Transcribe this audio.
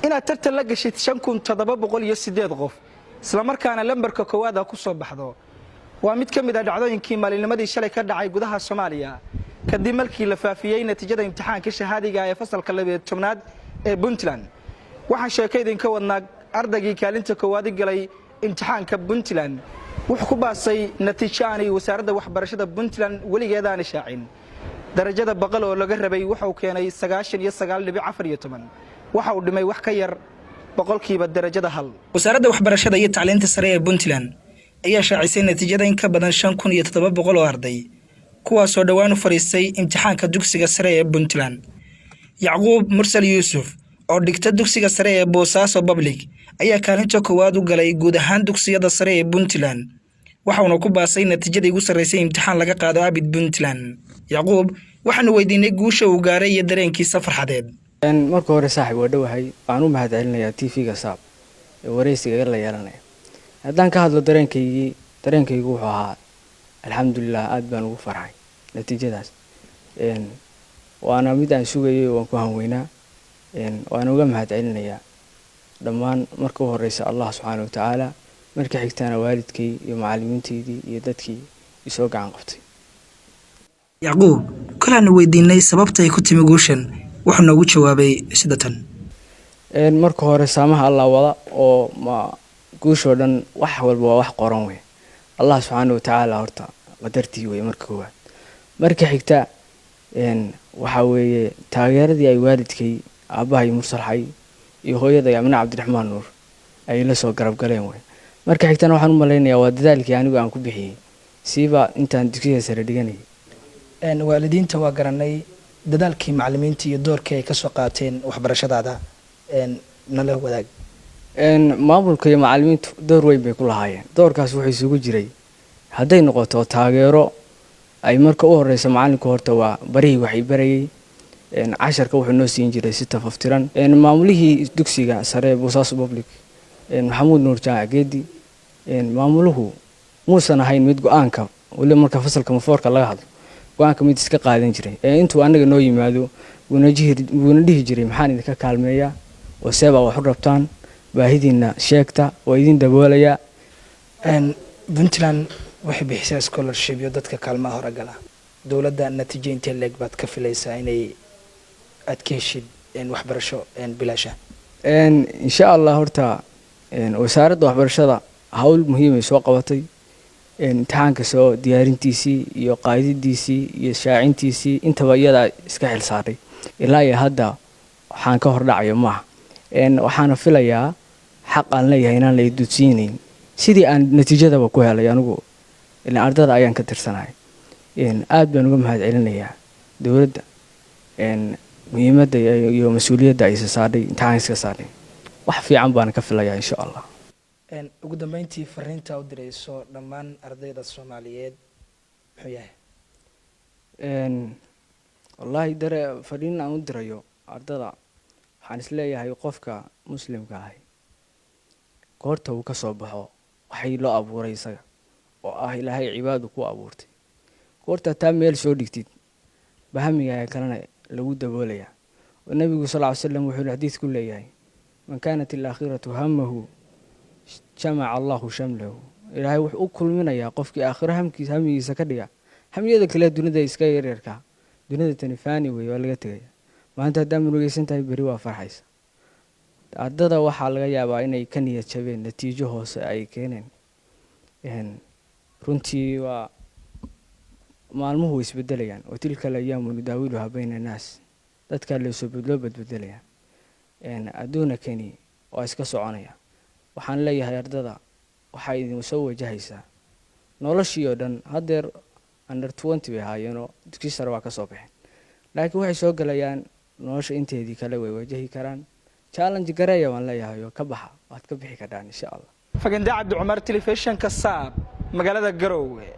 inaad tartan la gashid 5708 qof isla markaana lambarka koowaad ku soo baxdo waa mid ka mid ah dhacdooyinkii maalinnimadii shalay ka dhacay gudaha Soomaaliya kadib markii la faafiyay natiijada imtixaanka shahaadiga ee fasalka 12aad ee Puntland waxaan sheekaydan ka wadnaa ardaygii kaalinta koowaad galay imtixaanka Puntland wuxuu ku baasay natiijada wasaaradda waxbarashada Puntland waligeedaan shaacin darajada baqal oo laga rabay wuxuu keenay 99.14 waxa uu dhimay wax ka yar boqolkiiba darajada hal wasaaradda waxbarashada iyo tacliinta sare ee Puntland ayaa shaacisay natiijada in ka badan 5700 oo arday kuwaas oo dhawaan u fariistay imtixaanka dugsiga sare ee Puntland Yacquub Mursal Yuusuf oo dhigta dugsiga sare ee Boosaaso Public ayaa kaalinta koowaad u galay guud ahaan dugsiyada sare ee Puntland waxaana ku baasay natiijada ugu sareysay imtixaan laga qaado abid Puntland Yacquub waxaanu weydiinay guusha uu gaaray iyo dareenkiisa farxadeed marka hore saaxiib waa dhawahay waxaan u mahadcelinayaa TV-ga Saab ee wareysiga la yeelanay haddaan ka hadlo dareenkaygu wuxuu ahaa alxamdulillah aad baan ugu farxay natiijadaas waana mid aan sugayay oo ku hanweynaa waan uga mahadcelinayaa dhammaan marka u horeysa Allah subhanahu wa ta'ala marka xigtana waalidkay iyo macallimiinteedii iyo dadkii isoo gacan qabtay Yacquub kalaana weydiinay sababta ay ku timi guushan wuxuu noogu jawaabay sida tan marka hore saamaha Allah wada oo ma guusho dhan wax walba waa wax qoran weey Allah subhanahu wa ta'ala horta qadartii weey marka koowaad marka xigta waxa weeye taageeradii ay waalidkay aabahay Mursalxay iyo hooyaday Amina Cabdiraxmaan Nuur ay la soo garab galeen weey marka xigtana waxaan u maleynayaa waa dadaalkii anigu aan ku bixiyay siiba intaan dugsiga sare dhiganay waalidiinta waa garanay dadaalkii macallimiinta iyo doorkii ay ka soo qaateen waxbarashadaada nala wadaag maamulka iyo macallimiintu door weyn bay ku lahaayeen doorkaas wuxuu isugu jiray haday noqoto taageero ay marka u horeyso macallinku horta waa barihii waxay barayay casharka wuxuu noo siin jiray si tafaftiran maamulihii dugsiga sare Boosaaso Public Maxamuud Nuur Jaac Geedi maamuluhu muusan ahayn mid go'aanka wali marka fasalka mafoorka laga hadlo go'aanka mid iska qaadan jiray intuu anaga noo yimaado wuuna dhihi jiray maxaan idinka kaalmeeyaa oo seeba wax u rabtaan baahidiina sheegta oo idin daboolaya Puntland waxay bixisaa scholarship iyo dadka kaalmaha hore gala dawladda natiijeynta leeg baad ka filaysaa inay aad ka heshid waxbarasho bilaasha insha Allah horta wasaaradda waxbarashada hawl muhiim ah soo qabatay imtixaanka soo diyaarintiisii iyo qaadidiisii iyo shaacintiisii intaba iyada iska xil saaray ilaa iyo hadda waxaan ka hor dhacayo maaha waxaan filayaa xaq aan leeyahay inaan la idudsiinayn sidii aan natiijadaba ku helay anigu ilaa ardada ayaan ka tirsanahay aad baan uga mahadcelinayaa dawladda muhiimadda iyo mas'uuliyadda ay saaray imtixaanka iska saaray wax fiican baan ka filayaa insha Allah ugu dambeyntii fariinta u dirayso dhammaan ardayda Soomaaliyeed muxuu yahay wallahi fariin aan u dirayo ardada waxaan isleeyahay qofka muslimka ah goorta uu ka soo baxo waxay loo abuuray isaga oo ah Ilaahay cibaado ku abuurtay goorta taa meel soo dhigtid bahamiga kalena lagu daboolaya oo nabigu sallallahu alayhi wasallam wuxuu xadiis ku leeyahay man kanat al-akhiratu hammuhu jama'a Allahu shamlahu Ilaahay wuxuu kulminayaa qofkii aakhira hamigiisa ka dhiga hamiyada kale dunida iska yareerka dunida tani faani way waa laga tagay maanta haddii murugaysan tahay bari waa farxaysa ardada waxaa laga yaabaa inay ka niyad jabeen natiijo hoose ay keeneen runtii waa maalmuhu isbedelayaan oo tilka la yaamu daawiluha bayna naas dadka la soo bedbedelayaan adduuna kani waa iska soconaya waxaan leeyahay ardada waxa idin soo wajahaysaa noloshii oo dhan hadeer under 20 bay haayeen dugsiga sare waa ka soo baxeen laakiin waxay soo galayaan nolosha inteedii kale way wajahi karaan challenge gareeya waan leeyahay oo ka baxa waad ka bixi kartaan insha Allah Faganda Cabdi Cumar Television ka Saab magaalada Garowe